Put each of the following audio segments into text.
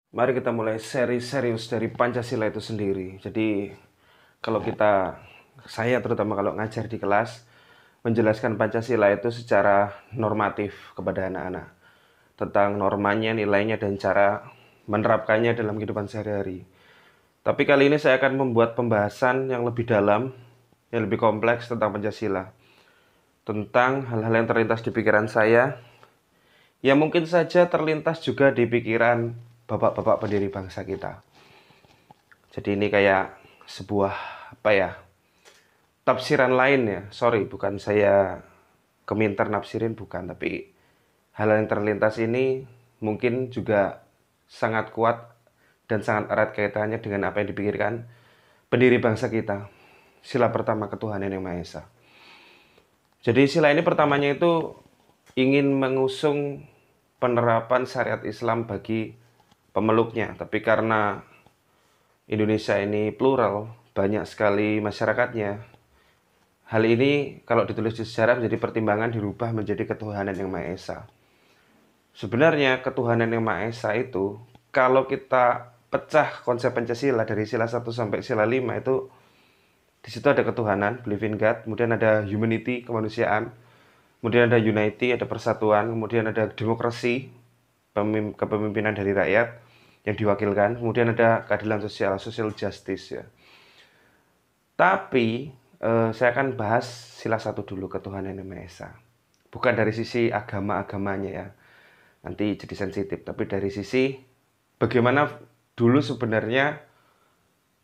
Mari kita mulai seri serius dari Pancasila itu sendiri. Jadi, kalau saya terutama kalau ngajar di kelas, menjelaskan Pancasila itu secara normatif kepada anak-anak. Tentang normanya, nilainya, dan cara menerapkannya dalam kehidupan sehari-hari. Tapi kali ini saya akan membuat pembahasan yang lebih dalam, yang lebih kompleks tentang Pancasila. Tentang hal-hal yang terlintas di pikiran saya, yang mungkin saja terlintas juga di pikiran bapak-bapak pendiri bangsa kita. Jadi ini kayak sebuah apa ya, tafsiran lain ya. Sorry, bukan saya keminter nafsirin, bukan. Tapi hal yang terlintas ini mungkin juga sangat kuat dan sangat erat kaitannya dengan apa yang dipikirkan pendiri bangsa kita. Sila pertama, ketuhanan yang Maha Esa. Jadi sila ini pertamanya itu ingin mengusung penerapan syariat Islam bagi pemeluknya. Tapi karena Indonesia ini plural, banyak sekali masyarakatnya. Hal ini kalau ditulis di sejarah menjadi pertimbangan dirubah menjadi ketuhanan yang Maha Esa. Sebenarnya ketuhanan yang Maha Esa itu, kalau kita pecah konsep Pancasila dari sila 1 sampai sila 5 itu, di situ ada ketuhanan, believe in God, kemudian ada humanity, kemanusiaan, kemudian ada unity, ada persatuan, kemudian ada demokrasi, kepemimpinan dari rakyat yang diwakilkan, kemudian ada keadilan sosial, social justice ya. Tapi saya akan bahas sila 1 dulu, ketuhanan yang Maha Esa. Bukan dari sisi agama-agamanya ya, nanti jadi sensitif. Tapi dari sisi bagaimana dulu sebenarnya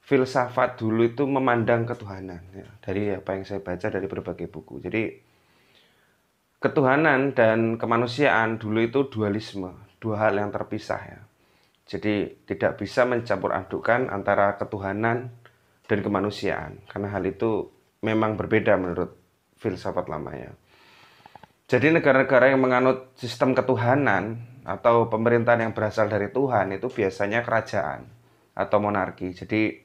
filsafat dulu itu memandang ketuhanan ya. Dari apa yang saya baca dari berbagai buku. Jadi ketuhanan dan kemanusiaan dulu itu dualisme, dua hal yang terpisah ya. Jadi tidak bisa mencampur adukkan antara ketuhanan dan kemanusiaan, karena hal itu memang berbeda menurut filsafat lama ya. Jadi negara-negara yang menganut sistem ketuhanan atau pemerintahan yang berasal dari Tuhan itu biasanya kerajaan atau monarki. Jadi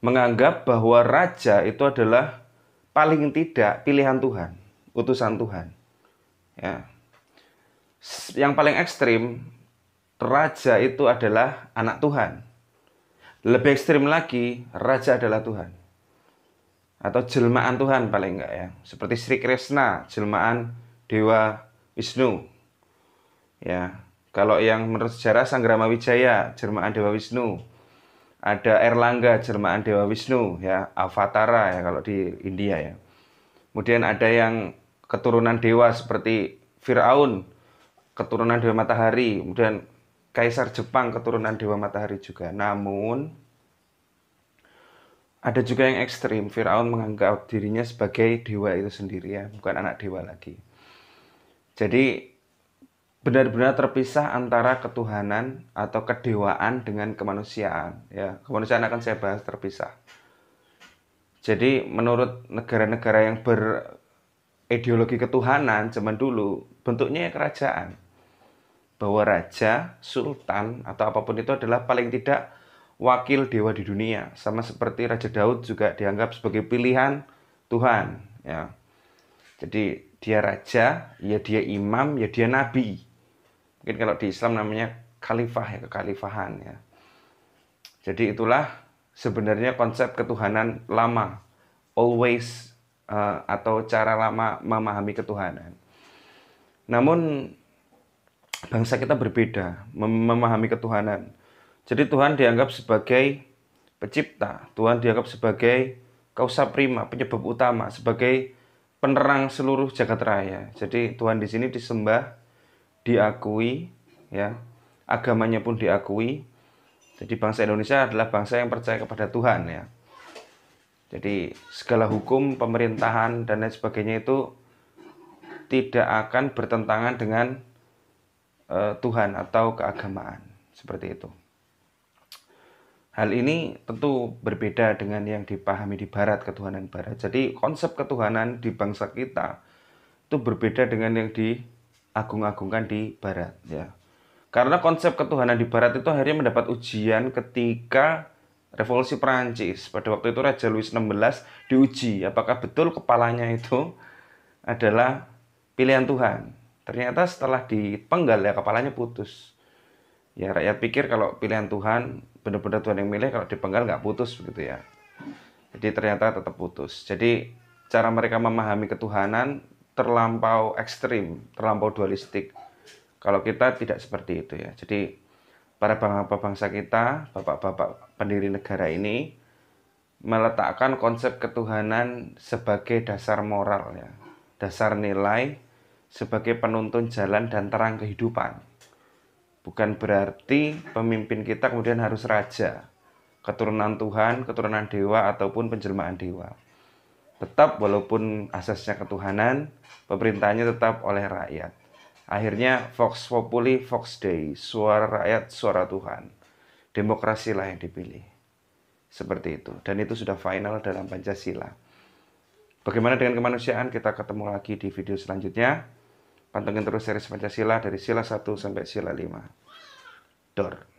menganggap bahwa raja itu adalah paling tidak pilihan Tuhan, utusan Tuhan. Ya. Yang paling ekstrim, raja itu adalah anak Tuhan. Lebih ekstrim lagi, raja adalah Tuhan. Atau jelmaan Tuhan paling enggak ya. Seperti Sri Krishna, jelmaan Dewa Wisnu. Ya. Kalau yang menurut sejarah Sanggrama Wijaya, jelmaan Dewa Wisnu. Ada Erlangga, jelmaan Dewa Wisnu ya, Avatara ya kalau di India ya. Kemudian ada yang keturunan dewa seperti Firaun, keturunan Dewa Matahari, kemudian Kaisar Jepang keturunan Dewa Matahari juga. Namun ada juga yang ekstrim, Firaun menganggap dirinya sebagai dewa itu sendiri ya, bukan anak dewa lagi. Jadi benar-benar terpisah antara ketuhanan atau kedewaan dengan kemanusiaan ya. Kemanusiaan akan saya bahas terpisah. Jadi menurut negara-negara yang berideologi ketuhanan zaman dulu, bentuknya ya kerajaan. Bahwa raja, sultan, atau apapun itu adalah paling tidak wakil dewa di dunia. Sama seperti Raja Daud juga dianggap sebagai pilihan Tuhan. Ya. Jadi dia raja, ya dia imam, ya dia nabi. Mungkin kalau di Islam namanya khalifah ya, kekhalifahan ya. Jadi itulah sebenarnya konsep ketuhanan lama. Always atau cara lama memahami ketuhanan. Namun bangsa kita berbeda memahami ketuhanan. Jadi Tuhan dianggap sebagai pencipta, Tuhan dianggap sebagai kausa prima, penyebab utama, sebagai penerang seluruh jagat raya. Jadi Tuhan di sini disembah, diakui, ya, agamanya pun diakui. Jadi bangsa Indonesia adalah bangsa yang percaya kepada Tuhan, ya. Jadi segala hukum, pemerintahan dan lain sebagainya itu tidak akan bertentangan dengan Tuhan atau keagamaan, seperti itu. Hal ini tentu berbeda dengan yang dipahami di Barat, ketuhanan Barat. Jadi konsep ketuhanan di bangsa kita itu berbeda dengan yang diagung-agungkan di Barat, ya. Karena konsep ketuhanan di Barat itu akhirnya mendapat ujian ketika Revolusi Perancis. Pada waktu itu Raja Louis XVI diuji apakah betul kepalanya itu adalah pilihan Tuhan. Ternyata setelah dipenggal ya kepalanya putus. Ya rakyat pikir kalau pilihan Tuhan, benar-benar Tuhan yang milih, kalau dipenggal nggak putus begitu ya. Jadi ternyata tetap putus. Jadi cara mereka memahami ketuhanan terlampau ekstrim, terlampau dualistik. Kalau kita tidak seperti itu ya. Jadi para bangsa kita, bapak-bapak pendiri negara ini meletakkan konsep ketuhanan sebagai dasar moral ya, dasar nilai, sebagai penuntun jalan dan terang kehidupan. Bukan berarti pemimpin kita kemudian harus raja, keturunan Tuhan, keturunan dewa, ataupun penjelmaan dewa. Tetap walaupun asasnya ketuhanan, pemerintahnya tetap oleh rakyat. Akhirnya Vox Populi, Vox Dei, suara rakyat, suara Tuhan. Demokrasilah yang dipilih. Seperti itu. Dan itu sudah final dalam Pancasila. Bagaimana dengan kemanusiaan? Kita ketemu lagi di video selanjutnya. Pantengin terus series Pancasila dari sila 1 sampai sila 5. Dor.